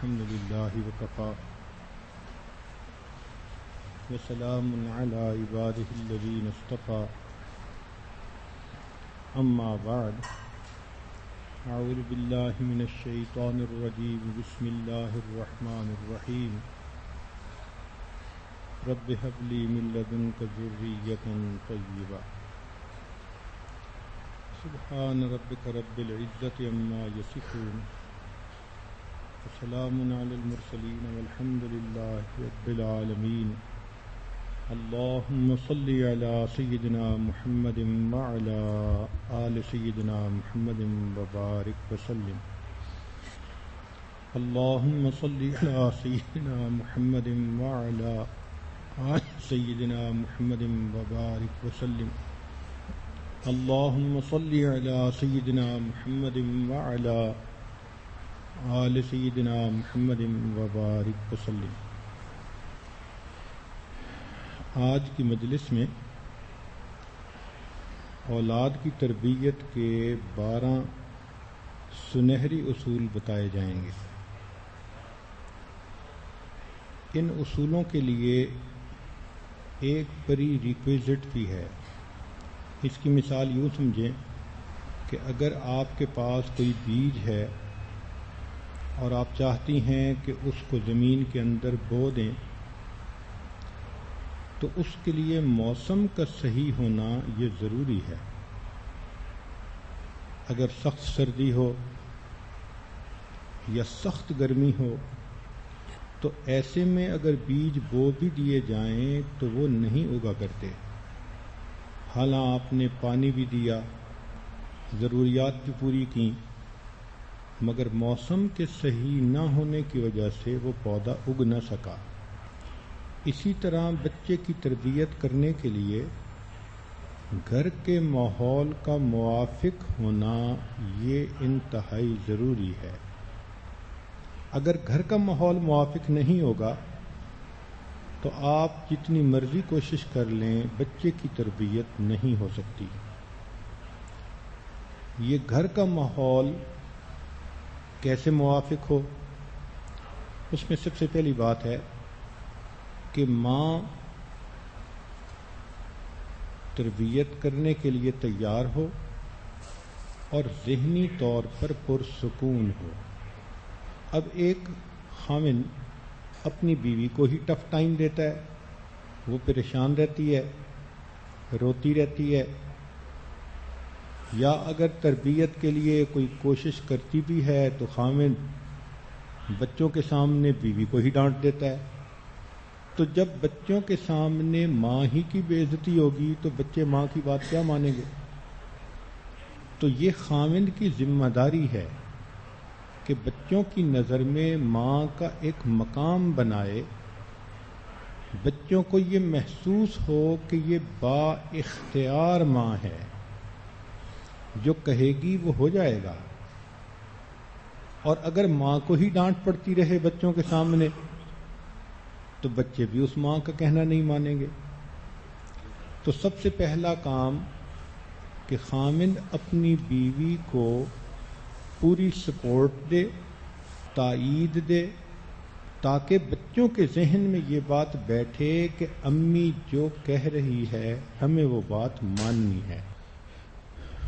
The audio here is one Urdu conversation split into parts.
الحمد لله وكفى وسلام على عباده الذين اصطفى أما بعد أعوذ بالله من الشيطان الرجيم بسم الله الرحمن الرحيم رب هب لي من لدنك ذرية طيبة سبحان ربك رب العزة عما يصفون وسلام على المرسلين والحمد لله رب العالمين اللهم صل على سيدنا محمد وعلى آل سيدنا محمد وبارك وسلم اللهم صل على سيدنا محمد وعلى آل سيدنا محمد وبارك وسلم اللهم صل على سيدنا محمد وعلى آل سيدنا محمد وبارك وسلم. آج کی مجلس میں اولاد کی تربیت کے 12 سنہری اصول بتائے جائیں گے. ان اصولوں کے لیے ایک بڑی ریکویزٹ بھی ہے. اس کی مثال یوں سمجھیں کہ اگر آپ کے پاس کوئی بیج ہے اور آپ چاہتی ہیں کہ اس کو زمین کے اندر بو دیں تو اس کے لیے موسم کا صحیح ہونا یہ ضروری ہے. اگر سخت سردی ہو یا سخت گرمی ہو تو ایسے میں اگر بیج بو بھی دیے جائیں تو وہ نہیں اگا کرتے. حالانکہ آپ نے پانی بھی دیا، ضروریات بھی پوری کیں، مگر موسم کے صحیح نہ ہونے کی وجہ سے وہ پودا اگ نہ سکا. اسی طرح بچے کی تربیت کرنے کے لیے گھر کے ماحول کا موافق ہونا یہ انتہائی ضروری ہے. اگر گھر کا ماحول موافق نہیں ہوگا تو آپ جتنی مرضی کوشش کر لیں بچے کی تربیت نہیں ہو سکتی. یہ گھر کا ماحول کیسے موافق ہو؟ اس میں سب سے پہلی بات ہے کہ ماں تربیت کرنے کے لیے تیار ہو اور ذہنی طور پر پرسکون ہو. اب ایک خاوند اپنی بیوی کو ہی ٹف ٹائم دیتا ہے، وہ پریشان رہتی ہے، روتی رہتی ہے، یا اگر تربیت کے لیے کوئی کوشش کرتی بھی ہے تو خاوند بچوں کے سامنے بیوی کو ہی ڈانٹ دیتا ہے. تو جب بچوں کے سامنے ماں ہی کی بے عزتی ہوگی تو بچے ماں کی بات کیا مانیں گے؟ تو یہ خاوند کی ذمہ داری ہے کہ بچوں کی نظر میں ماں کا ایک مقام بنائے، بچوں کو یہ محسوس ہو کہ یہ با اختیار ماں ہے، جو کہے گی وہ ہو جائے گا. اور اگر ماں کو ہی ڈانٹ پڑتی رہے بچوں کے سامنے تو بچے بھی اس ماں کا کہنا نہیں مانیں گے. تو سب سے پہلا کام کہ خاوند اپنی بیوی کو پوری سپورٹ دے، تائید دے، تاکہ بچوں کے ذہن میں یہ بات بیٹھے کہ امی جو کہہ رہی ہے ہمیں وہ بات ماننی ہے.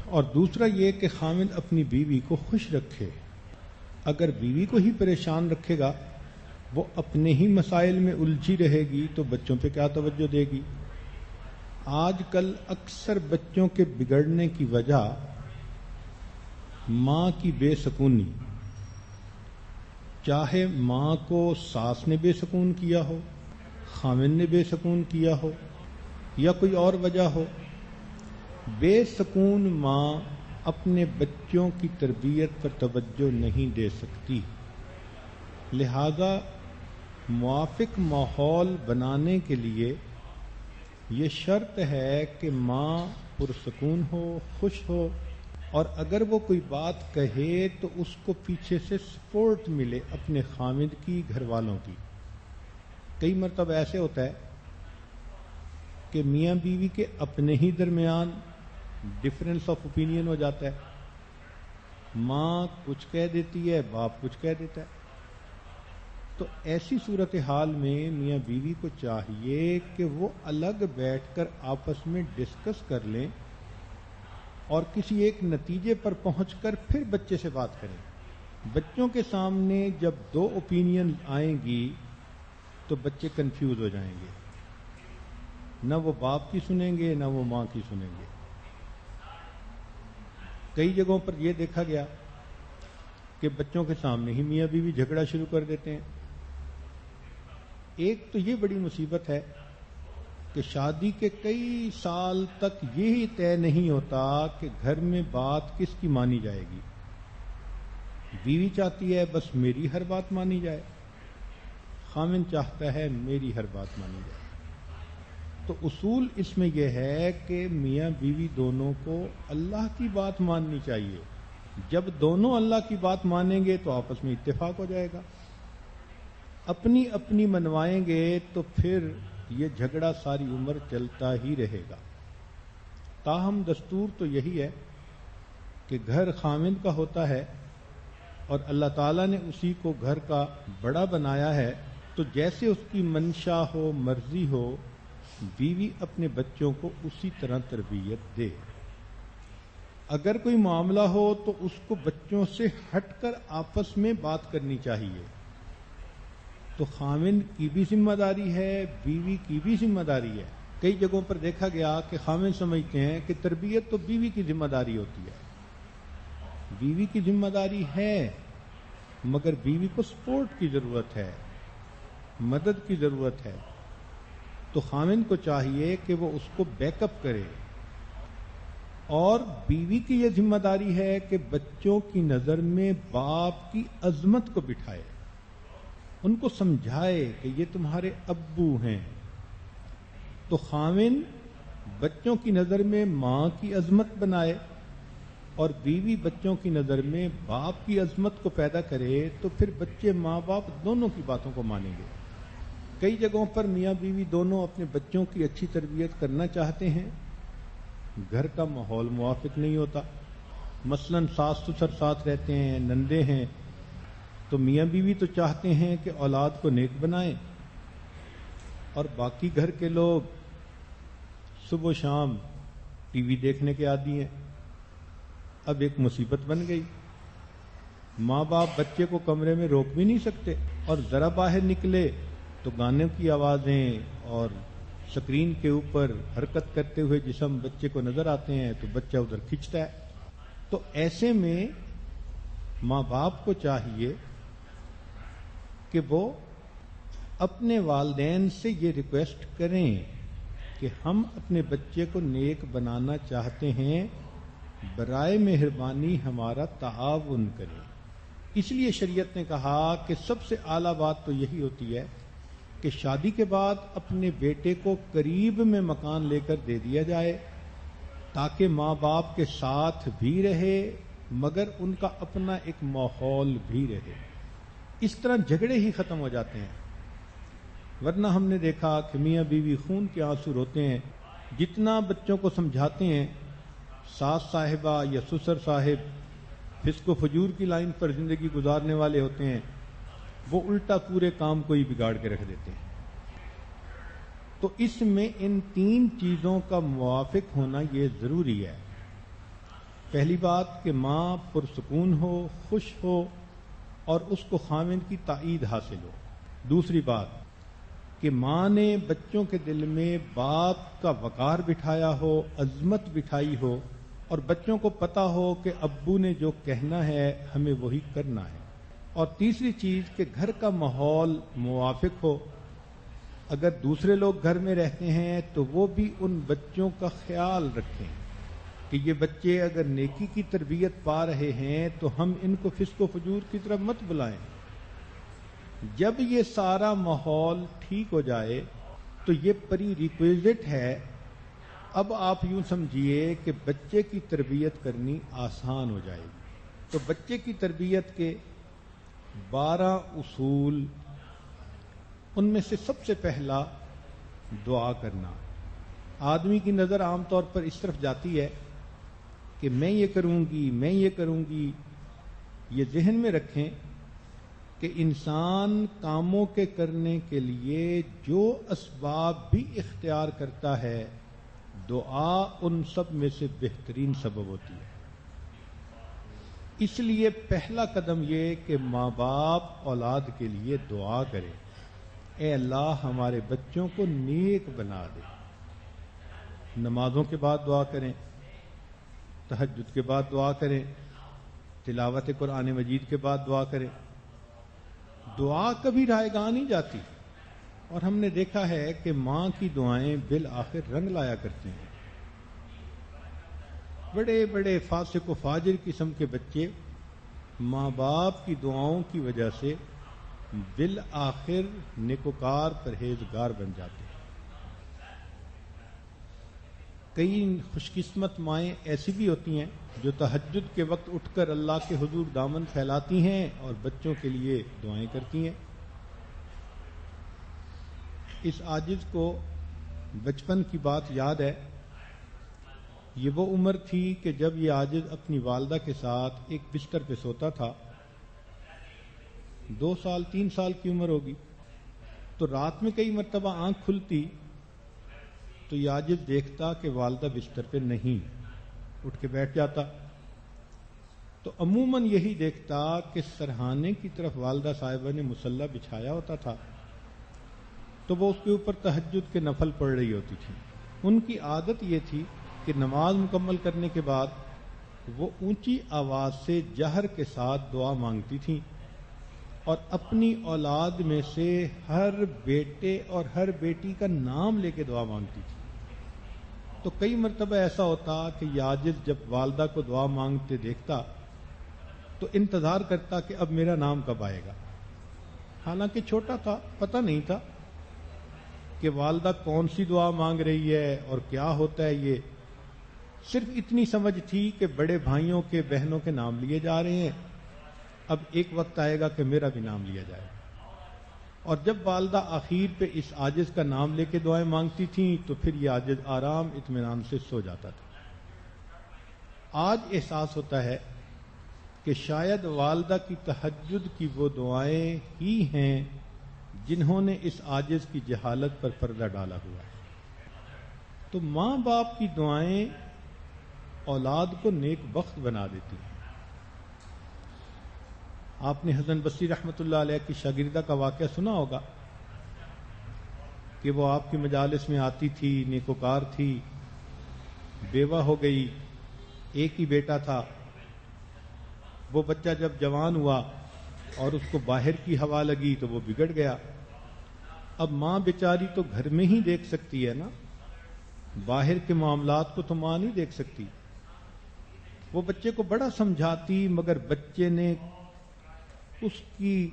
اور دوسرا یہ کہ خاوند اپنی بیوی کو خوش رکھے. اگر بیوی کو ہی پریشان رکھے گا، وہ اپنے ہی مسائل میں الجھی رہے گی تو بچوں پہ کیا توجہ دے گی؟ آج کل اکثر بچوں کے بگڑنے کی وجہ ماں کی بے سکونی، چاہے ماں کو ساس نے بے سکون کیا ہو، خاوند نے بے سکون کیا ہو، یا کوئی اور وجہ ہو. بے سکون ماں اپنے بچوں کی تربیت پر توجہ نہیں دے سکتی. لہذا موافق ماحول بنانے کے لیے یہ شرط ہے کہ ماں پرسکون ہو، خوش ہو، اور اگر وہ کوئی بات کہے تو اس کو پیچھے سے سپورٹ ملے اپنے خاوند کی، گھر والوں کی. کئی مرتبہ ایسے ہوتا ہے کہ میاں بیوی کے اپنے ہی درمیان ڈفرینس آف اوپینین ہو جاتا ہے. ماں کچھ کہہ دیتی ہے، باپ کچھ کہہ دیتا ہے. تو ایسی صورتحال میں میاں بیوی کو چاہیے کہ وہ الگ بیٹھ کر آپس میں ڈسکس کر لیں اور کسی ایک نتیجے پر پہنچ کر پھر بچے سے بات کریں. بچوں کے سامنے جب دو اوپینین آئیں گی تو بچے کنفیوز ہو جائیں گے، نہ وہ باپ کی سنیں گے نہ وہ ماں کی سنیں گے. کئی جگہوں پر یہ دیکھا گیا کہ بچوں کے سامنے ہی میاں بیوی جھگڑا شروع کر دیتے ہیں. ایک تو یہ بڑی مصیبت ہے کہ شادی کے کئی سال تک یہی طے نہیں ہوتا کہ گھر میں بات کس کی مانی جائے گی. بیوی چاہتی ہے بس میری ہر بات مانی جائے، خامن چاہتا ہے میری ہر بات مانی جائے. تو اصول اس میں یہ ہے کہ میاں بیوی دونوں کو اللہ کی بات ماننی چاہیے. جب دونوں اللہ کی بات مانیں گے تو آپس میں اتفاق ہو جائے گا. اپنی اپنی منوائیں گے تو پھر یہ جھگڑا ساری عمر چلتا ہی رہے گا. تاہم دستور تو یہی ہے کہ گھر خامند کا ہوتا ہے اور اللہ تعالیٰ نے اسی کو گھر کا بڑا بنایا ہے، تو جیسے اس کی منشا ہو، مرضی ہو، بیوی اپنے بچوں کو اسی طرح تربیت دے. اگر کوئی معاملہ ہو تو اس کو بچوں سے ہٹ کر آپس میں بات کرنی چاہیے. تو خامند کی بھی ذمہ داری ہے، بیوی کی بھی ذمہ داری ہے. کئی جگہوں پر دیکھا گیا کہ خامند سمجھتے ہیں کہ تربیت تو بیوی کی ذمہ داری ہوتی ہے. بیوی کی ذمہ داری ہے، مگر بیوی کو سپورٹ کی ضرورت ہے، مدد کی ضرورت ہے. تو خامند کو چاہیے کہ وہ اس کو بیک اپ کرے. اور بیوی کی یہ ذمہ داری ہے کہ بچوں کی نظر میں باپ کی عظمت کو بٹھائے، ان کو سمجھائے کہ یہ تمہارے ابو ہیں. تو خامند بچوں کی نظر میں ماں کی عظمت بنائے اور بیوی بچوں کی نظر میں باپ کی عظمت کو پیدا کرے، تو پھر بچے ماں باپ دونوں کی باتوں کو مانیں گے. کئی جگہوں پر میاں بیوی دونوں اپنے بچوں کی اچھی تربیت کرنا چاہتے ہیں، گھر کا ماحول موافق نہیں ہوتا. مثلا ساس سسر ساتھ رہتے ہیں، نندے ہیں، تو میاں بیوی تو چاہتے ہیں کہ اولاد کو نیک بنائیں، اور باقی گھر کے لوگ صبح و شام ٹی وی دیکھنے کے عادی ہیں. اب ایک مصیبت بن گئی، ماں باپ بچے کو کمرے میں روک بھی نہیں سکتے، اور ذرا باہر نکلے تو گانوں کی آوازیں اور سکرین کے اوپر حرکت کرتے ہوئے جسم بچے کو نظر آتے ہیں تو بچہ ادھر کھنچتا ہے. تو ایسے میں ماں باپ کو چاہیے کہ وہ اپنے والدین سے یہ ریکویسٹ کریں کہ ہم اپنے بچے کو نیک بنانا چاہتے ہیں، برائے مہربانی ہمارا تعاون کریں. اس لیے شریعت نے کہا کہ سب سے اعلیٰ بات تو یہی ہوتی ہے کہ شادی کے بعد اپنے بیٹے کو قریب میں مکان لے کر دے دیا جائے، تاکہ ماں باپ کے ساتھ بھی رہے مگر ان کا اپنا ایک ماحول بھی رہے. اس طرح جھگڑے ہی ختم ہو جاتے ہیں. ورنہ ہم نے دیکھا کہ میاں بیوی خون کے آنسو روتے ہیں، جتنا بچوں کو سمجھاتے ہیں، ساس صاحبہ یا سسر صاحب فسق و فجور کی لائن پر زندگی گزارنے والے ہوتے ہیں، وہ الٹا پورے کام کو ہی بگاڑ کے رکھ دیتے ہیں. تو اس میں ان تین چیزوں کا موافق ہونا یہ ضروری ہے. پہلی بات کہ ماں پرسکون ہو، خوش ہو اور اس کو خامند کی تائید حاصل ہو. دوسری بات کہ ماں نے بچوں کے دل میں باپ کا وقار بٹھایا ہو، عظمت بٹھائی ہو، اور بچوں کو پتا ہو کہ ابو نے جو کہنا ہے ہمیں وہی کرنا ہے. اور تیسری چیز کہ گھر کا ماحول موافق ہو. اگر دوسرے لوگ گھر میں رہتے ہیں تو وہ بھی ان بچوں کا خیال رکھیں کہ یہ بچے اگر نیکی کی تربیت پا رہے ہیں تو ہم ان کو فسق و فجور کی طرف مت بلائیں. جب یہ سارا ماحول ٹھیک ہو جائے تو یہ پری ریکویزٹ ہے. اب آپ یوں سمجھیے کہ بچے کی تربیت کرنی آسان ہو جائے گی. تو بچے کی تربیت کے 12 اصول، ان میں سے سب سے پہلا دعا کرنا. آدمی کی نظر عام طور پر اس طرف جاتی ہے کہ میں یہ کروں گی، میں یہ کروں گی. یہ ذہن میں رکھیں کہ انسان کاموں کے کرنے کے لیے جو اسباب بھی اختیار کرتا ہے، دعا ان سب میں سے بہترین سبب ہوتی ہے۔ اس لیے پہلا قدم یہ کہ ماں باپ اولاد کے لیے دعا کرے، اے اللہ ہمارے بچوں کو نیک بنا دے۔ نمازوں کے بعد دعا کریں، تہجد کے بعد دعا کریں، تلاوت قرآن مجید کے بعد دعا کریں۔ دعا کبھی رائے گاہ نہیں جاتی، اور ہم نے دیکھا ہے کہ ماں کی دعائیں بالآخر رنگ لایا کرتے ہیں۔ بڑے بڑے فاسق و فاجر قسم کے بچے ماں باپ کی دعاؤں کی وجہ سے بالآخر نیکوکار پرہیزگار بن جاتے ہیں۔ کئی خوش قسمت مائیں ایسی بھی ہوتی ہیں جو تہجد کے وقت اٹھ کر اللہ کے حضور دامن پھیلاتی ہیں اور بچوں کے لیے دعائیں کرتی ہیں۔ اس عاجز کو بچپن کی بات یاد ہے۔ یہ وہ عمر تھی کہ جب یہ عاجز اپنی والدہ کے ساتھ ایک بستر پہ سوتا تھا۔ 2 سال 3 سال کی عمر ہوگی، تو رات میں کئی مرتبہ آنکھ کھلتی تو یہ عاجز دیکھتا کہ والدہ بستر پہ نہیں، اٹھ کے بیٹھ جاتا۔ تو عموماً یہی دیکھتا کہ سرہانے کی طرف والدہ صاحبہ نے مصلی بچھایا ہوتا تھا، تو وہ اس کے اوپر تہجد کے نفل پڑھ رہی ہوتی تھی۔ ان کی عادت یہ تھی کہ نماز مکمل کرنے کے بعد وہ اونچی آواز سے جہر کے ساتھ دعا مانگتی تھیں، اور اپنی اولاد میں سے ہر بیٹے اور ہر بیٹی کا نام لے کے دعا مانگتی تھی۔ تو کئی مرتبہ ایسا ہوتا کہ یہ عاجز جب والدہ کو دعا مانگتے دیکھتا تو انتظار کرتا کہ اب میرا نام کب آئے گا۔ حالانکہ چھوٹا تھا، پتہ نہیں تھا کہ والدہ کون سی دعا مانگ رہی ہے اور کیا ہوتا ہے۔ یہ صرف اتنی سمجھ تھی کہ بڑے بھائیوں کے بہنوں کے نام لیے جا رہے ہیں، اب ایک وقت آئے گا کہ میرا بھی نام لیا جائے۔ اور جب والدہ آخر پہ اس عاجز کا نام لے کے دعائیں مانگتی تھیں تو پھر یہ عاجز آرام اطمینان سے سو جاتا تھا۔ آج احساس ہوتا ہے کہ شاید والدہ کی تہجد کی وہ دعائیں ہی ہیں جنہوں نے اس عاجز کی جہالت پر پردہ ڈالا ہوا ہے۔ تو ماں باپ کی دعائیں اولاد کو نیک بخت بنا دیتی ہیں۔ آپ نے حسن بصری رحمۃ اللہ علیہ کی شاگردہ کا واقعہ سنا ہوگا کہ وہ آپ کی مجالس میں آتی تھی، نیکوکار تھی، بیوہ ہو گئی، ایک ہی بیٹا تھا۔ وہ بچہ جب جوان ہوا اور اس کو باہر کی ہوا لگی تو وہ بگڑ گیا۔ اب ماں بیچاری تو گھر میں ہی دیکھ سکتی ہے نا، باہر کے معاملات کو تو ماں نہیں دیکھ سکتی۔ وہ بچے کو بڑا سمجھاتی، مگر بچے نے اس کی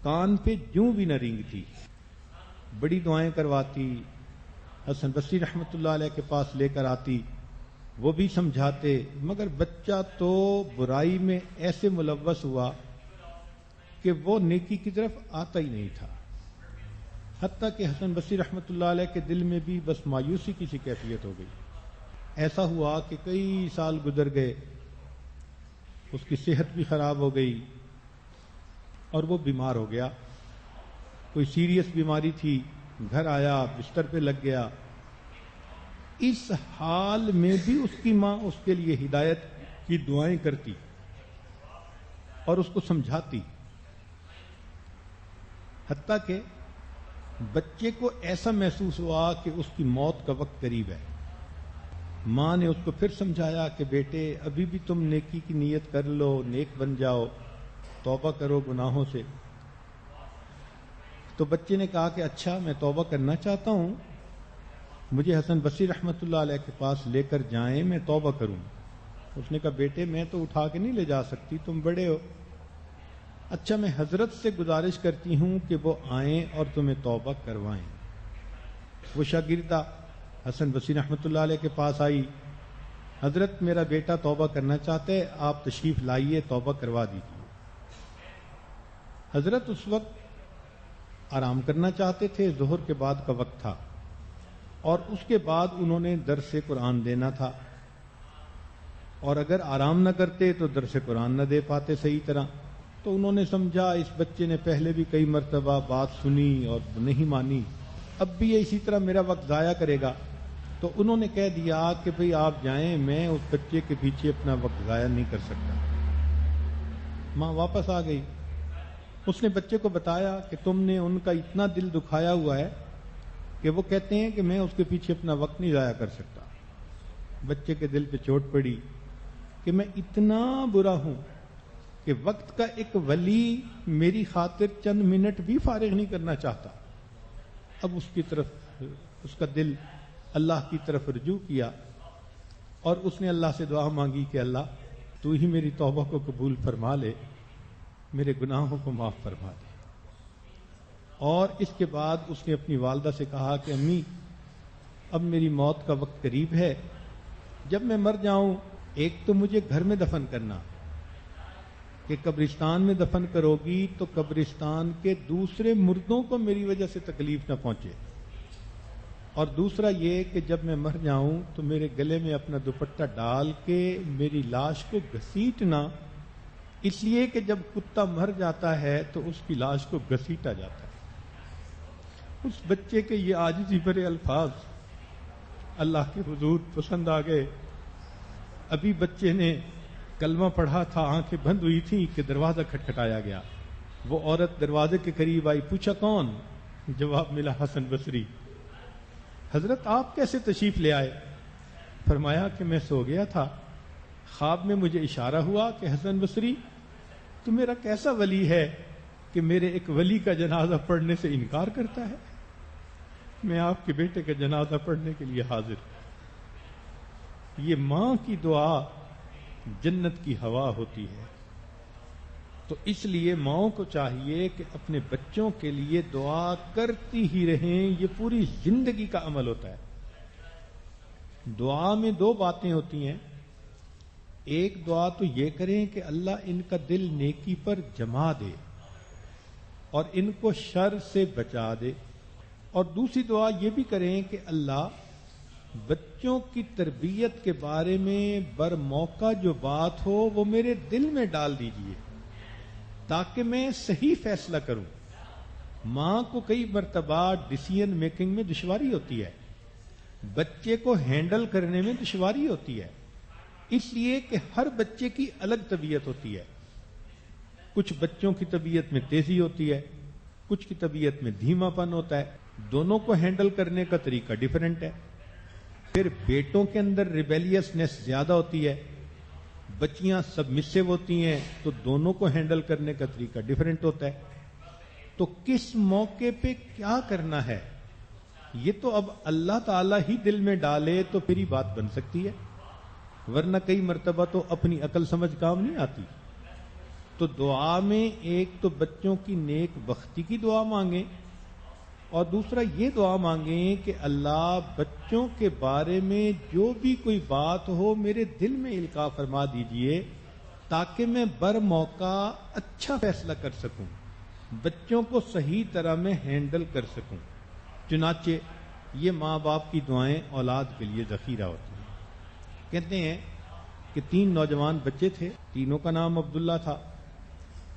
کان پہ جوں بھی نہ رینگتی۔ بڑی دعائیں کرواتی، حسن بصری رحمۃ اللہ علیہ کے پاس لے کر آتی، وہ بھی سمجھاتے، مگر بچہ تو برائی میں ایسے ملوث ہوا کہ وہ نیکی کی طرف آتا ہی نہیں تھا۔ حتیٰ کہ حسن بصری رحمۃ اللہ علیہ کے دل میں بھی بس مایوسی کی سی کیفیت ہو گئی۔ ایسا ہوا کہ کئی سال گزر گئے، اس کی صحت بھی خراب ہو گئی اور وہ بیمار ہو گیا۔ کوئی سیریس بیماری تھی، گھر آیا، بستر پہ لگ گیا۔ اس حال میں بھی اس کی ماں اس کے لیے ہدایت کی دعائیں کرتی اور اس کو سمجھاتی، حتیٰ کہ بچے کو ایسا محسوس ہوا کہ اس کی موت کا وقت قریب ہے۔ ماں نے اس کو پھر سمجھایا کہ بیٹے ابھی بھی تم نیکی کی نیت کر لو، نیک بن جاؤ، توبہ کرو گناہوں سے۔ تو بچے نے کہا کہ اچھا میں توبہ کرنا چاہتا ہوں، مجھے حسن بصری رحمۃ اللہ علیہ کے پاس لے کر جائیں، میں توبہ کروں۔ اس نے کہا بیٹے میں تو اٹھا کے نہیں لے جا سکتی، تم بڑے ہو، اچھا میں حضرت سے گزارش کرتی ہوں کہ وہ آئیں اور تمہیں توبہ کروائیں۔ وہ شاگردہ حسن بصری رحمۃ اللہ علیہ کے پاس آئی، حضرت میرا بیٹا توبہ کرنا چاہتا ہے، آپ تشریف لائیے، توبہ کروا دیجیے۔ حضرت اس وقت آرام کرنا چاہتے تھے، ظہر کے بعد کا وقت تھا، اور اس کے بعد انہوں نے درس قرآن دینا تھا، اور اگر آرام نہ کرتے تو درس قرآن نہ دے پاتے صحیح طرح۔ تو انہوں نے سمجھا اس بچے نے پہلے بھی کئی مرتبہ بات سنی اور نہیں مانی، اب بھی یہ اسی طرح میرا وقت ضائع کرے گا، تو انہوں نے کہہ دیا کہ بھئی آپ جائیں، میں اس بچے کے پیچھے اپنا وقت ضائع نہیں کر سکتا۔ ماں واپس آ گئی، اس نے بچے کو بتایا کہ تم نے ان کا اتنا دل دکھایا ہوا ہے کہ وہ کہتے ہیں کہ میں اس کے پیچھے اپنا وقت نہیں ضائع کر سکتا۔ بچے کے دل پہ چوٹ پڑی کہ میں اتنا برا ہوں کہ وقت کا ایک ولی میری خاطر چند منٹ بھی فارغ نہیں کرنا چاہتا۔ اب اس کی طرف اس کا دل اللہ کی طرف رجوع کیا اور اس نے اللہ سے دعا مانگی کہ اللہ تو ہی میری توبہ کو قبول فرما لے، میرے گناہوں کو معاف فرما دے۔ اور اس کے بعد اس نے اپنی والدہ سے کہا کہ امی اب میری موت کا وقت قریب ہے، جب میں مر جاؤں ایک تو مجھے گھر میں دفن کرنا کہ قبرستان میں دفن کرو گی تو قبرستان کے دوسرے مردوں کو میری وجہ سے تکلیف نہ پہنچے، اور دوسرا یہ کہ جب میں مر جاؤں تو میرے گلے میں اپنا دوپٹہ ڈال کے میری لاش کو گھسیٹنا، اس لیے کہ جب کتا مر جاتا ہے تو اس کی لاش کو گھسیٹا جاتا ہے۔ اس بچے کے یہ عاجزی بھرے الفاظ اللہ کے حضور پسند آ گئے۔ ابھی بچے نے کلمہ پڑھا تھا، آنکھیں بند ہوئی تھیں کہ دروازہ کھٹکھٹایا گیا۔ وہ عورت دروازے کے قریب آئی، پوچھا کون؟ جواب ملا حسن بصری۔ حضرت آپ کیسے تشریف لے آئے؟ فرمایا کہ میں سو گیا تھا، خواب میں مجھے اشارہ ہوا کہ حسن بصری تو میرا کیسا ولی ہے کہ میرے ایک ولی کا جنازہ پڑھنے سے انکار کرتا ہے، میں آپ کے بیٹے کا جنازہ پڑھنے کے لیے حاضر ہوں۔ یہ ماں کی دعا جنت کی ہوا ہوتی ہے، تو اس لیے ماؤں کو چاہیے کہ اپنے بچوں کے لیے دعا کرتی ہی رہیں، یہ پوری زندگی کا عمل ہوتا ہے۔ دعا میں دو باتیں ہوتی ہیں، ایک دعا تو یہ کریں کہ اللہ ان کا دل نیکی پر جما دے اور ان کو شر سے بچا دے، اور دوسری دعا یہ بھی کریں کہ اللہ بچوں کی تربیت کے بارے میں برموقع جو بات ہو وہ میرے دل میں ڈال دیجئے تاکہ میں صحیح فیصلہ کروں۔ ماں کو کئی مرتبہ ڈیسیژن میکنگ میں دشواری ہوتی ہے، بچے کو ہینڈل کرنے میں دشواری ہوتی ہے، اس لیے کہ ہر بچے کی الگ طبیعت ہوتی ہے۔ کچھ بچوں کی طبیعت میں تیزی ہوتی ہے، کچھ کی طبیعت میں دھیما پن ہوتا ہے، دونوں کو ہینڈل کرنے کا طریقہ ڈیفرنٹ ہے۔ پھر بیٹوں کے اندر ریبیلیسنس زیادہ ہوتی ہے، بچیاں سبمسو ہوتی ہیں، تو دونوں کو ہینڈل کرنے کا طریقہ ڈیفرنٹ ہوتا ہے۔ تو کس موقع پہ کیا کرنا ہے یہ تو اب اللہ تعالیٰ ہی دل میں ڈالے تو پھر ہی بات بن سکتی ہے، ورنہ کئی مرتبہ تو اپنی عقل سمجھ کام نہیں آتی۔ تو دعا میں ایک تو بچوں کی نیک بختی کی دعا مانگیں، اور دوسرا یہ دعا مانگیں کہ اللہ بچوں کے بارے میں جو بھی کوئی بات ہو میرے دل میں القاء فرما دیجئے تاکہ میں برموقع اچھا فیصلہ کر سکوں، بچوں کو صحیح طرح میں ہینڈل کر سکوں۔ چنانچہ یہ ماں باپ کی دعائیں اولاد کے لیے ذخیرہ ہوتی ہیں۔ کہتے ہیں کہ 3 نوجوان بچے تھے، تینوں کا نام عبداللہ تھا،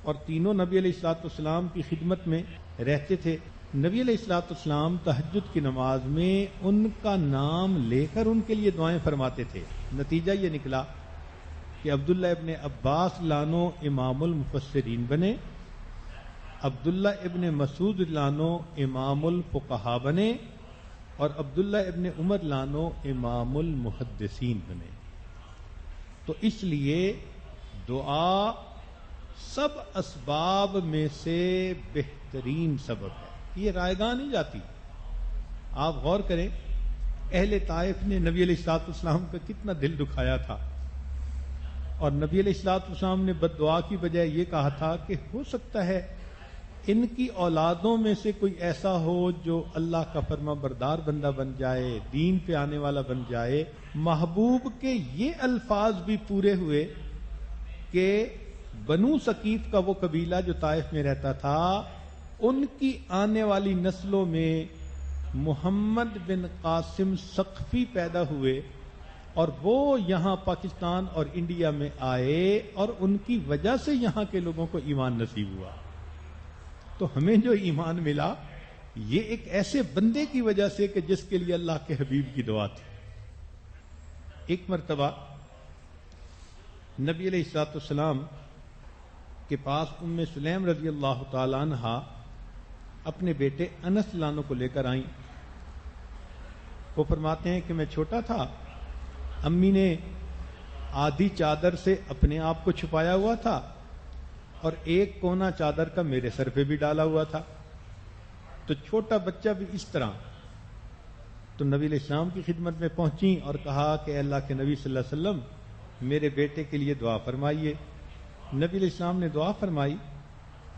اور تینوں نبی علیہ الصلوۃ والسلام کی خدمت میں رہتے تھے۔ نبی علیہ الصلوۃ والسلام تہجد کی نماز میں ان کا نام لے کر ان کے لیے دعائیں فرماتے تھے۔ نتیجہ یہ نکلا کہ عبداللہ ابن عباس لانو امام المفسرین بنے، عبداللہ ابن مسعود لانو امام الفقہاء بنے، اور عبداللہ ابن عمر لانو امام المحدثین بنے۔ تو اس لیے دعا سب اسباب میں سے بہترین سبب ہے، یہ رائے گاہ نہیں جاتی۔ آپ غور کریں، اہل طائف نے نبی علیہ الصلوۃ والسلام کا کتنا دل دکھایا تھا، اور نبی علیہ الصلوۃ والسلام نے بد دعا کی بجائے یہ کہا تھا کہ ہو سکتا ہے ان کی اولادوں میں سے کوئی ایسا ہو جو اللہ کا فرما بردار بندہ بن جائے، دین پہ آنے والا بن جائے۔ محبوب کے یہ الفاظ بھی پورے ہوئے کہ بنو ثقیف کا وہ قبیلہ جو طائف میں رہتا تھا، ان کی آنے والی نسلوں میں محمد بن قاسم ثقفی پیدا ہوئے، اور وہ یہاں پاکستان اور انڈیا میں آئے اور ان کی وجہ سے یہاں کے لوگوں کو ایمان نصیب ہوا. تو ہمیں جو ایمان ملا یہ ایک ایسے بندے کی وجہ سے کہ جس کے لیے اللہ کے حبیب کی دعا تھی. ایک مرتبہ نبی علیہ الصلوۃ والسلام کے پاس ام سلیم رضی اللہ تعالی عنہا اپنے بیٹے انس لانو کو لے کر آئیں. وہ فرماتے ہیں کہ میں چھوٹا تھا، امی نے آدھی چادر سے اپنے آپ کو چھپایا ہوا تھا اور ایک کونا چادر کا میرے سر پہ بھی ڈالا ہوا تھا. تو چھوٹا بچہ بھی اس طرح. تو نبی علیہ السلام کی خدمت میں پہنچی اور کہا کہ اے اللہ کے نبی صلی اللہ علیہ وسلم میرے بیٹے کے لیے دعا فرمائیے. نبی علیہ السلام نے دعا فرمائی.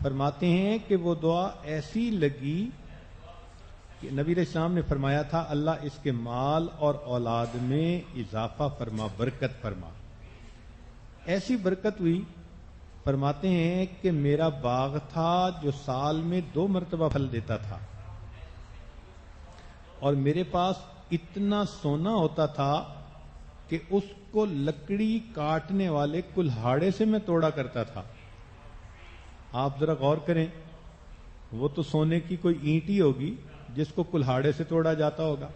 فرماتے ہیں کہ وہ دعا ایسی لگی کہ نبی علیہ السلام نے فرمایا تھا اللہ اس کے مال اور اولاد میں اضافہ فرما، برکت فرما. ایسی برکت ہوئی، فرماتے ہیں کہ میرا باغ تھا جو سال میں 2 مرتبہ پھل دیتا تھا، اور میرے پاس اتنا سونا ہوتا تھا کہ اس کو لکڑی کاٹنے والے کلہاڑے سے میں توڑا کرتا تھا. آپ ذرا غور کریں، وہ تو سونے کی کوئی اینٹ ہی ہوگی جس کو کلہاڑے سے توڑا جاتا ہوگا.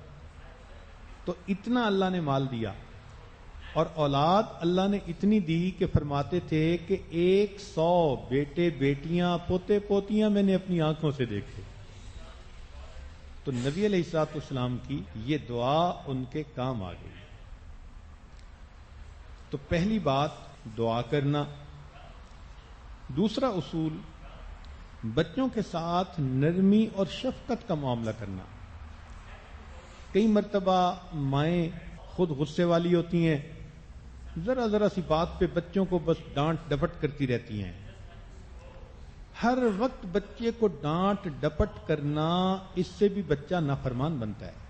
تو اتنا اللہ نے مال دیا، اور اولاد اللہ نے اتنی دی کہ فرماتے تھے کہ 100 بیٹے بیٹیاں پوتے پوتیاں میں نے اپنی آنکھوں سے دیکھے. تو نبی علیہ الصلوۃ والسلام کی یہ دعا ان کے کام آ گئی. تو پہلی بات دعا کرنا. دوسرا اصول بچوں کے ساتھ نرمی اور شفقت کا معاملہ کرنا. کئی مرتبہ مائیں خود غصے والی ہوتی ہیں، ذرا ذرا سی بات پہ بچوں کو بس ڈانٹ ڈپٹ کرتی رہتی ہیں. ہر وقت بچے کو ڈانٹ ڈپٹ کرنا، اس سے بھی بچہ نافرمان بنتا ہے.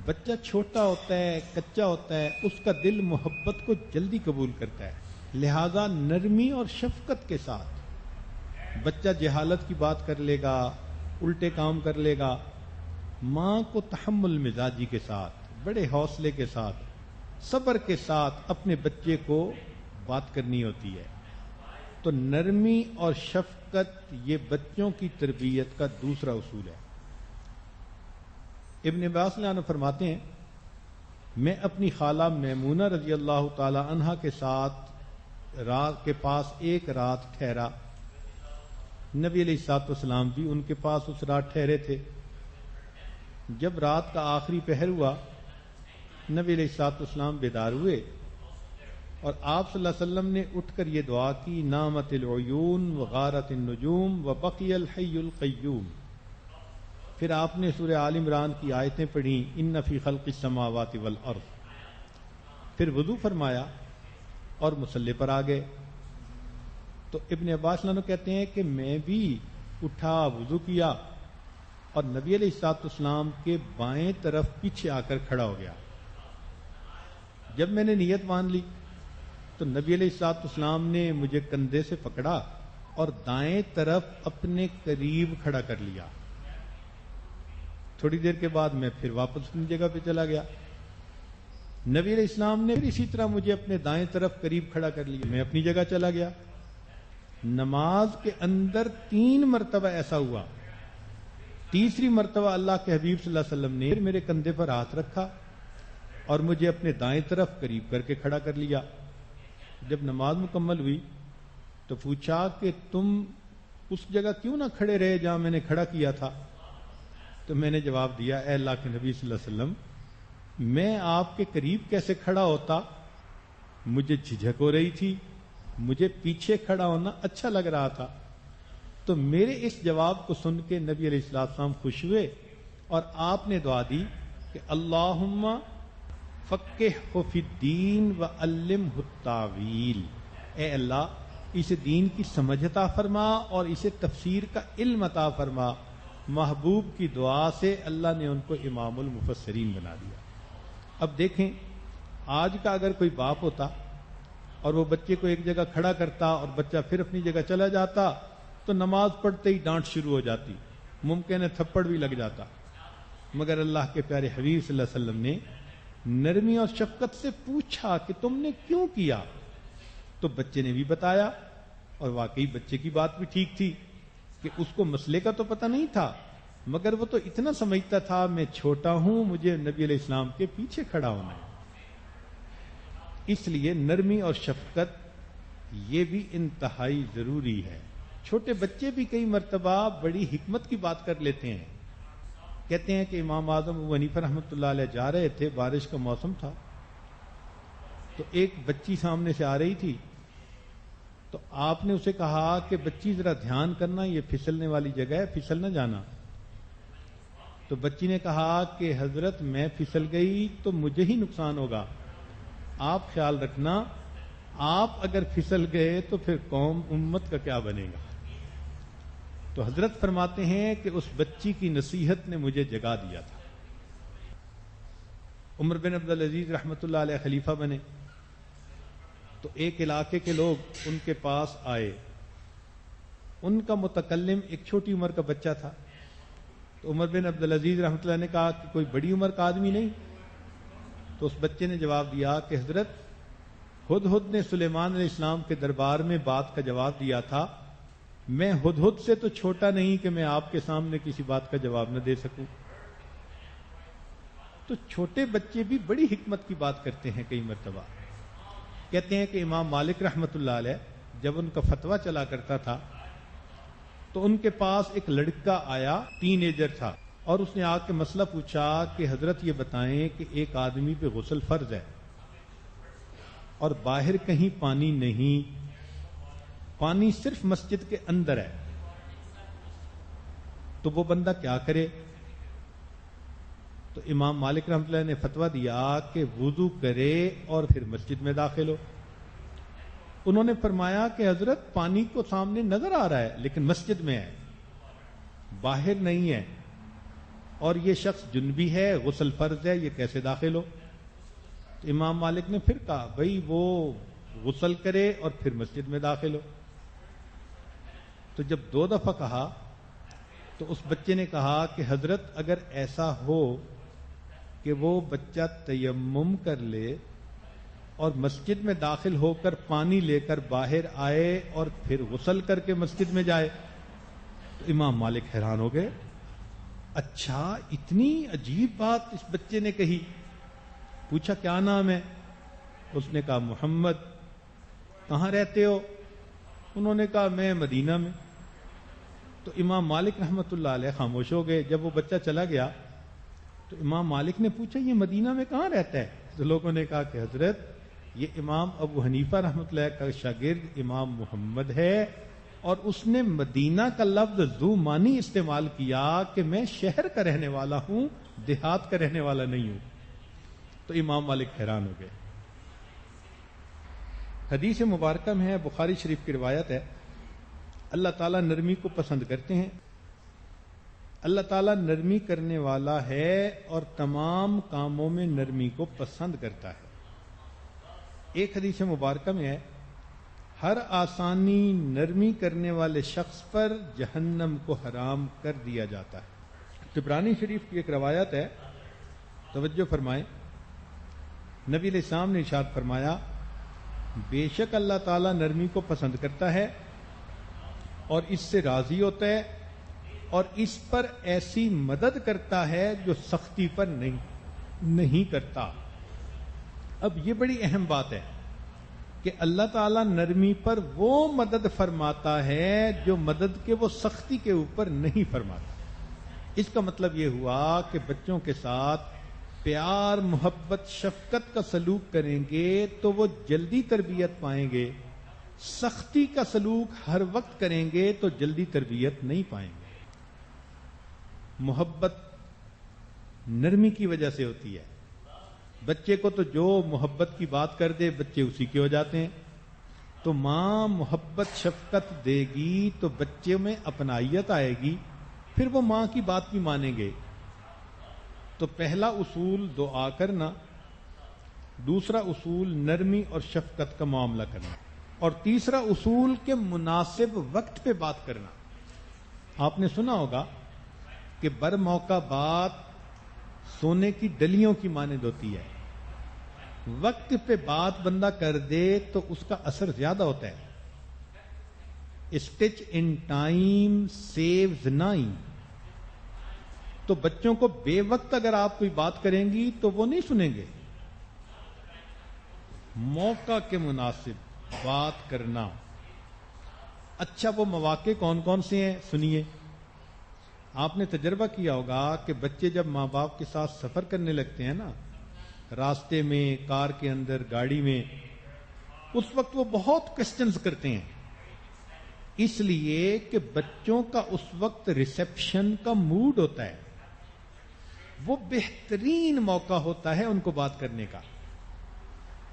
بچہ چھوٹا ہوتا ہے، کچا ہوتا ہے، اس کا دل محبت کو جلدی قبول کرتا ہے. لہذا نرمی اور شفقت کے ساتھ بچہ جہالت کی بات کر لے گا، الٹے کام کر لے گا. ماں کو تحمل مزاجی کے ساتھ، بڑے حوصلے کے ساتھ، صبر کے ساتھ اپنے بچے کو بات کرنی ہوتی ہے. تو نرمی اور شفقت یہ بچوں کی تربیت کا دوسرا اصول ہے. ابن عباس عنہ فرماتے ہیں میں اپنی خالہ میمونہ رضی اللہ تعالی عنہا کے ساتھ رات کے پاس ایک رات ٹھہرا. نبی علیہ الصلوۃ والسلام بھی ان کے پاس اس رات ٹھہرے تھے. جب رات کا آخری پہر ہوا، نبی علیہ الصلوۃ والسلام بیدار ہوئے اور آپ صلی اللہ علیہ وسلم نے اٹھ کر یہ دعا کی نامت العیون وغارت النجوم وبقی الحی القیوم. پھر آپ نے سورہ آل عمران کی آیتیں پڑھیں ان فی خلق السماوات والارض. پھر وضو فرمایا اور مصلی پر آ گئے. تو ابن عباس عنہ کہتے ہیں کہ میں بھی اٹھا، وضو کیا اور نبی علیہ الصلوۃ والسلام کے بائیں طرف پیچھے آ کر کھڑا ہو گیا. جب میں نے نیت مان لی تو نبی علیہ الصلوۃ والسلام نے مجھے کندھے سے پکڑا اور دائیں طرف اپنے قریب کھڑا کر لیا. تھوڑی دیر کے بعد میں پھر واپس اپنی جگہ پہ چلا گیا. نبی علیہ السلام نے پھر اسی طرح مجھے اپنے دائیں طرف قریب کھڑا کر لیا. میں اپنی جگہ چلا گیا. نماز کے اندر 3 مرتبہ ایسا ہوا. تیسری مرتبہ اللہ کے حبیب صلی اللہ علیہ وسلم نے میرے کندھے پر ہاتھ رکھا اور مجھے اپنے دائیں طرف قریب کر کے کھڑا کر لیا. جب نماز مکمل ہوئی تو پوچھا کہ تم اس جگہ کیوں نہ کھڑے رہے جہاں میں نے کھڑا کیا تھا؟ تو میں نے جواب دیا اے اللہ کے نبی صلی اللہ علیہ وسلم میں آپ کے قریب کیسے کھڑا ہوتا؟ مجھے جھجک ہو رہی تھی، مجھے پیچھے کھڑا ہونا اچھا لگ رہا تھا. تو میرے اس جواب کو سن کے نبی علیہ السلام خوش ہوئے اور آپ نے دعا دی کہ اللہم فقہہ فی الدین وعلمہ التاویل. اے اللہ اسے دین کی سمجھ عطا فرما اور اسے تفسیر کا علم عطا فرما. محبوب کی دعا سے اللہ نے ان کو امام المفسرین بنا دیا. اب دیکھیں آج کا اگر کوئی باپ ہوتا اور وہ بچے کو ایک جگہ کھڑا کرتا اور بچہ پھر اپنی جگہ چلا جاتا تو نماز پڑھتے ہی ڈانٹ شروع ہو جاتی، ممکن ہے تھپڑ بھی لگ جاتا. مگر اللہ کے پیارے حبیب صلی اللہ علیہ وسلم نے نرمی اور شفقت سے پوچھا کہ تم نے کیوں کیا، تو بچے نے بھی بتایا، اور واقعی بچے کی بات بھی ٹھیک تھی کہ اس کو مسئلے کا تو پتہ نہیں تھا، مگر وہ تو اتنا سمجھتا تھا میں چھوٹا ہوں، مجھے نبی علیہ السلام کے پیچھے کھڑا ہونا ہے۔ اس لیے نرمی اور شفقت یہ بھی انتہائی ضروری ہے۔ چھوٹے بچے بھی کئی مرتبہ بڑی حکمت کی بات کر لیتے ہیں۔ کہتے ہیں کہ امام اعظم ابو حنیفہ رحمۃ اللہ علیہ جا رہے تھے، بارش کا موسم تھا، تو ایک بچی سامنے سے آ رہی تھی، تو آپ نے اسے کہا کہ بچی ذرا دھیان کرنا، یہ پھسلنے والی جگہ ہے، پھسل نہ جانا۔ تو بچی نے کہا کہ حضرت میں پھسل گئی تو مجھے ہی نقصان ہوگا، آپ خیال رکھنا، آپ اگر پھسل گئے تو پھر قوم امت کا کیا بنے گا۔ تو حضرت فرماتے ہیں کہ اس بچی کی نصیحت نے مجھے جگا دیا تھا۔ عمر بن عبدالعزیز رحمۃ اللہ علیہ خلیفہ بنے، تو ایک علاقے کے لوگ ان کے پاس آئے، ان کا متکلم ایک چھوٹی عمر کا بچہ تھا، تو عمر بن عبدالعزیز رحمۃ اللہ نے کہا کہ کوئی بڑی عمر کا آدمی نہیں؟ تو اس بچے نے جواب دیا کہ حضرت ہدہد نے سلیمان علیہ السلام کے دربار میں بات کا جواب دیا تھا، میں ہدہد سے تو چھوٹا نہیں کہ میں آپ کے سامنے کسی بات کا جواب نہ دے سکوں۔ تو چھوٹے بچے بھی بڑی حکمت کی بات کرتے ہیں کئی مرتبہ۔ کہتے ہیں کہ امام مالک رحمۃ اللہ علیہ جب ان کا فتویٰ چلا کرتا تھا تو ان کے پاس ایک لڑکا آیا، ٹین ایجر تھا، اور اس نے آ کے مسئلہ پوچھا کہ حضرت یہ بتائیں کہ ایک آدمی پہ غسل فرض ہے اور باہر کہیں پانی نہیں، پانی صرف مسجد کے اندر ہے، تو وہ بندہ کیا کرے؟ تو امام مالک رحمۃ اللہ نے فتویٰ دیا کہ وضو کرے اور پھر مسجد میں داخل ہو۔ انہوں نے فرمایا کہ حضرت پانی کو سامنے نظر آ رہا ہے لیکن مسجد میں ہے، باہر نہیں ہے، اور یہ شخص جنبی ہے، غسل فرض ہے، یہ کیسے داخل ہو؟ تو امام مالک نے پھر کہا بھئی وہ غسل کرے اور پھر مسجد میں داخل ہو۔ تو جب 2 دفعہ کہا تو اس بچے نے کہا کہ حضرت اگر ایسا ہو کہ وہ بچہ تیمم کر لے اور مسجد میں داخل ہو کر پانی لے کر باہر آئے اور پھر غسل کر کے مسجد میں جائے، تو امام مالک حیران ہو گئے، اچھا اتنی عجیب بات اس بچے نے کہی۔ پوچھا کیا نام ہے؟ اس نے کہا محمد۔ کہاں رہتے ہو؟ انہوں نے کہا میں مدینہ میں۔ تو امام مالک رحمۃ اللہ علیہ خاموش ہو گئے۔ جب وہ بچہ چلا گیا تو امام مالک نے پوچھا یہ مدینہ میں کہاں رہتا ہے؟ تو لوگوں نے کہا کہ حضرت یہ امام ابو حنیفہ رحمۃ اللہ کا شاگرد امام محمد ہے، اور اس نے مدینہ کا لفظ ذو معنی استعمال کیا کہ میں شہر کا رہنے والا ہوں، دیہات کا رہنے والا نہیں ہوں۔ تو امام مالک حیران ہو گئے۔ حدیث مبارکہ میں ہے، بخاری شریف کی روایت ہے، اللہ تعالیٰ نرمی کو پسند کرتے ہیں، اللہ تعالیٰ نرمی کرنے والا ہے اور تمام کاموں میں نرمی کو پسند کرتا ہے۔ ایک حدیث مبارکہ میں ہے، ہر آسانی نرمی کرنے والے شخص پر جہنم کو حرام کر دیا جاتا ہے۔ طبرانی شریف کی ایک روایت ہے، توجہ فرمائیں، نبی علیہ السلام نے ارشاد فرمایا بے شک اللہ تعالیٰ نرمی کو پسند کرتا ہے اور اس سے راضی ہوتا ہے اور اس پر ایسی مدد کرتا ہے جو سختی پر نہیں کرتا۔ اب یہ بڑی اہم بات ہے کہ اللہ تعالیٰ نرمی پر وہ مدد فرماتا ہے جو مدد کے وہ سختی کے اوپر نہیں فرماتا۔ اس کا مطلب یہ ہوا کہ بچوں کے ساتھ پیار، محبت، شفقت کا سلوک کریں گے تو وہ جلدی تربیت پائیں گے، سختی کا سلوک ہر وقت کریں گے تو جلدی تربیت نہیں پائیں گے۔ محبت نرمی کی وجہ سے ہوتی ہے۔ بچے کو تو جو محبت کی بات کر دے بچے اسی کے ہو جاتے ہیں، تو ماں محبت شفقت دے گی تو بچے میں اپنائیت آئے گی، پھر وہ ماں کی بات بھی مانیں گے۔ تو پہلا اصول دعا کرنا، دوسرا اصول نرمی اور شفقت کا معاملہ کرنا، اور تیسرا اصول کے مناسب وقت پہ بات کرنا۔ آپ نے سنا ہوگا کہ بر موقع بات سونے کی ڈلیوں کی مانند ہوتی ہے، وقت پہ بات بندہ کر دے تو اس کا اثر زیادہ ہوتا ہے. Stitch in time saves 9. تو بچوں کو بے وقت اگر آپ کوئی بات کریں گی تو وہ نہیں سنیں گے. موقع کے مناسب بات کرنا. اچھا وہ مواقع کون کون سے ہیں سنیے. آپ نے تجربہ کیا ہوگا کہ بچے جب ماں باپ کے ساتھ سفر کرنے لگتے ہیں نا، راستے میں، کار کے اندر، گاڑی میں، اس وقت وہ بہت کوسچنز کرتے ہیں، اس لیے کہ بچوں کا اس وقت ریسیپشن کا موڈ ہوتا ہے. وہ بہترین موقع ہوتا ہے ان کو بات کرنے کا.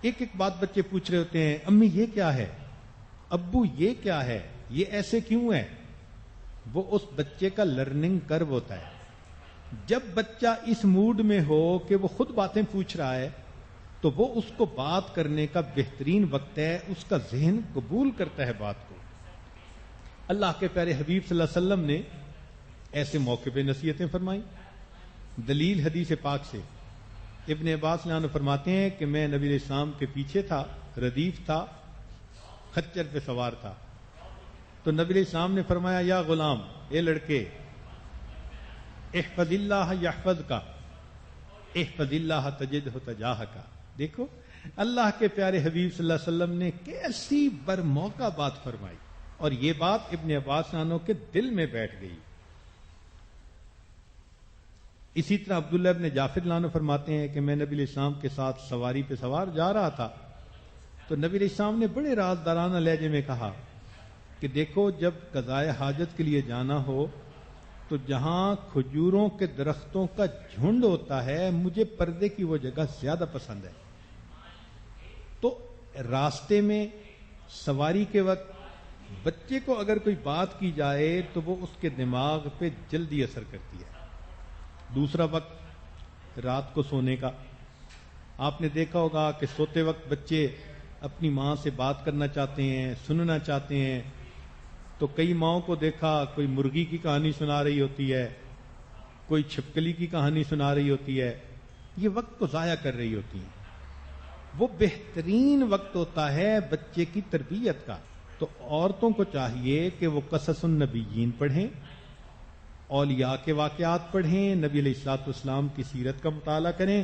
ایک ایک بات بچے پوچھ رہے ہوتے ہیں، امی یہ کیا ہے، ابو یہ کیا ہے، یہ ایسے کیوں ہے. وہ اس بچے کا لرننگ کرو ہوتا ہے. جب بچہ اس موڈ میں ہو کہ وہ خود باتیں پوچھ رہا ہے تو وہ اس کو بات کرنے کا بہترین وقت ہے. اس کا ذہن قبول کرتا ہے بات کو. اللہ کے پیارے حبیب صلی اللہ علیہ وسلم نے ایسے موقع پہ نصیحتیں فرمائیں. دلیل حدیث پاک سے ابن عباس عنہ فرماتے ہیں کہ میں نبی علیہ السلام کے پیچھے تھا، ردیف تھا، خچر پہ سوار تھا. تو نبی علیہ السلام نے فرمایا، یا غلام، اے لڑکے، احفظ اللہ یحفظ کا، احفظ اللہ تجدہ تجاہک. دیکھو اللہ کے پیارے حبیب صلی اللہ علیہ وسلم نے کیسی برموقع بات فرمائی، اور یہ بات ابن عباس عنہ کے دل میں بیٹھ گئی. اسی طرح عبداللہ ابن جعفر عنہ فرماتے ہیں کہ میں نبی علیہ السلام کے ساتھ سواری پہ سوار جا رہا تھا تو نبی علیہ السلام نے بڑے رازدارانہ لہجے میں کہا کہ دیکھو، جب قضائے حاجت کے لیے جانا ہو تو جہاں کھجوروں کے درختوں کا جھنڈ ہوتا ہے، مجھے پردے کی وہ جگہ زیادہ پسند ہے. تو راستے میں سواری کے وقت بچے کو اگر کوئی بات کی جائے تو وہ اس کے دماغ پہ جلدی اثر کرتی ہے. دوسرا وقت رات کو سونے کا. آپ نے دیکھا ہوگا کہ سوتے وقت بچے اپنی ماں سے بات کرنا چاہتے ہیں، سننا چاہتے ہیں. تو کئی ماؤں کو دیکھا، کوئی مرغی کی کہانی سنا رہی ہوتی ہے، کوئی چھپکلی کی کہانی سنا رہی ہوتی ہے، یہ وقت کو ضائع کر رہی ہوتی ہیں. وہ بہترین وقت ہوتا ہے بچے کی تربیت کا. تو عورتوں کو چاہیے کہ وہ قصص النبیین پڑھیں، اولیاء کے واقعات پڑھیں، نبی علیہ الصلوۃ والسلام کی سیرت کا مطالعہ کریں،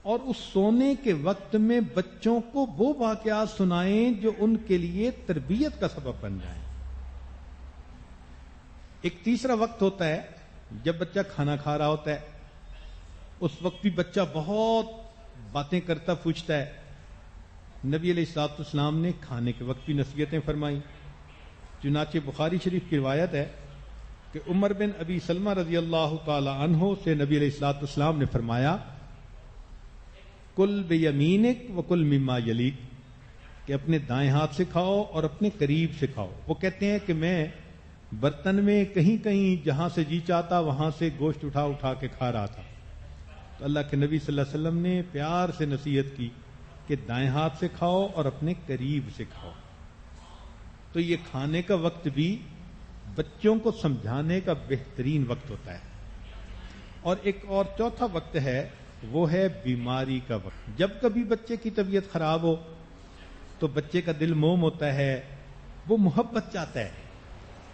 اور اس سونے کے وقت میں بچوں کو وہ واقعات سنائیں جو ان کے لیے تربیت کا سبب بن جائیں. ایک تیسرا وقت ہوتا ہے جب بچہ کھانا کھا رہا ہوتا ہے. اس وقت بھی بچہ بہت باتیں کرتا پوچھتا ہے. نبی علیہ الصلوۃ والسلام نے کھانے کے وقت بھی نصیحتیں فرمائیں. چنانچہ بخاری شریف کی روایت ہے کہ عمر بن ابی سلمہ رضی اللہ تعالی عنہ سے نبی علیہ الصلوۃ والسلام نے فرمایا، کل بیمینک وکل مما یلیک، کہ اپنے دائیں ہاتھ سے کھاؤ اور اپنے قریب سے کھاؤ. وہ کہتے ہیں کہ میں برتن میں کہیں کہیں جہاں سے جی چاہتا وہاں سے گوشت اٹھا اٹھا کے کھا رہا تھا. تو اللہ کے نبی صلی اللہ علیہ وسلم نے پیار سے نصیحت کی کہ دائیں ہاتھ سے کھاؤ اور اپنے قریب سے کھاؤ. تو یہ کھانے کا وقت بھی بچوں کو سمجھانے کا بہترین وقت ہوتا ہے. اور ایک اور چوتھا وقت ہے، وہ ہے بیماری کا وقت. جب کبھی بچے کی طبیعت خراب ہو تو بچے کا دل موم ہوتا ہے، وہ محبت چاہتا ہے.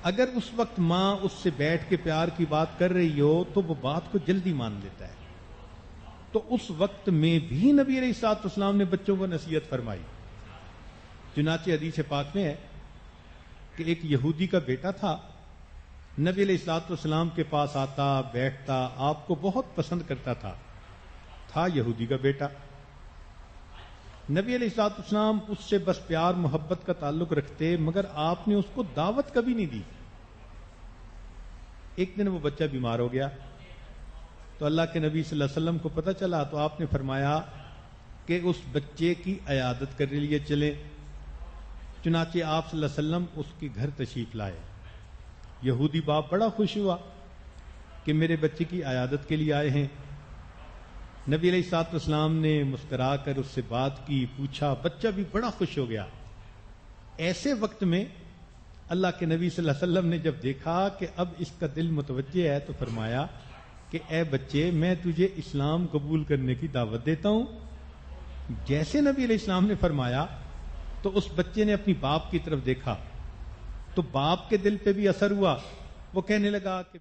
اگر اس وقت ماں اس سے بیٹھ کے پیار کی بات کر رہی ہو تو وہ بات کو جلدی مان لیتا ہے. تو اس وقت میں بھی نبی علیہ الصلوۃ والسلام نے بچوں کو نصیحت فرمائی. چنانچہ حدیث پاک میں ہے کہ ایک یہودی کا بیٹا تھا، نبی علیہ الصلوۃ والسلام کے پاس آتا، بیٹھتا، آپ کو بہت پسند کرتا تھا یہودی کا بیٹا. نبی علیہ الصلوۃ والسلام اس سے بس پیار محبت کا تعلق رکھتے، مگر آپ نے اس کو دعوت کبھی نہیں دی. ایک دن وہ بچہ بیمار ہو گیا تو اللہ کے نبی صلی اللہ علیہ وسلم کو پتہ چلا تو آپ نے فرمایا کہ اس بچے کی عیادت کرنے لیے چلیں. چنانچہ آپ صلی اللہ علیہ وسلم اس کے گھر تشریف لائے. یہودی باپ بڑا خوش ہوا کہ میرے بچے کی عیادت کے لیے آئے ہیں. نبی علیہ الصلوۃ والسلام نے مسکرا کر اس سے بات کی، پوچھا، بچہ بھی بڑا خوش ہو گیا. ایسے وقت میں اللہ کے نبی صلی اللہ علیہ وسلم نے جب دیکھا کہ اب اس کا دل متوجہ ہے تو فرمایا کہ اے بچے، میں تجھے اسلام قبول کرنے کی دعوت دیتا ہوں. جیسے نبی علیہ السلام نے فرمایا تو اس بچے نے اپنی باپ کی طرف دیکھا تو باپ کے دل پہ بھی اثر ہوا. وہ کہنے لگا کہ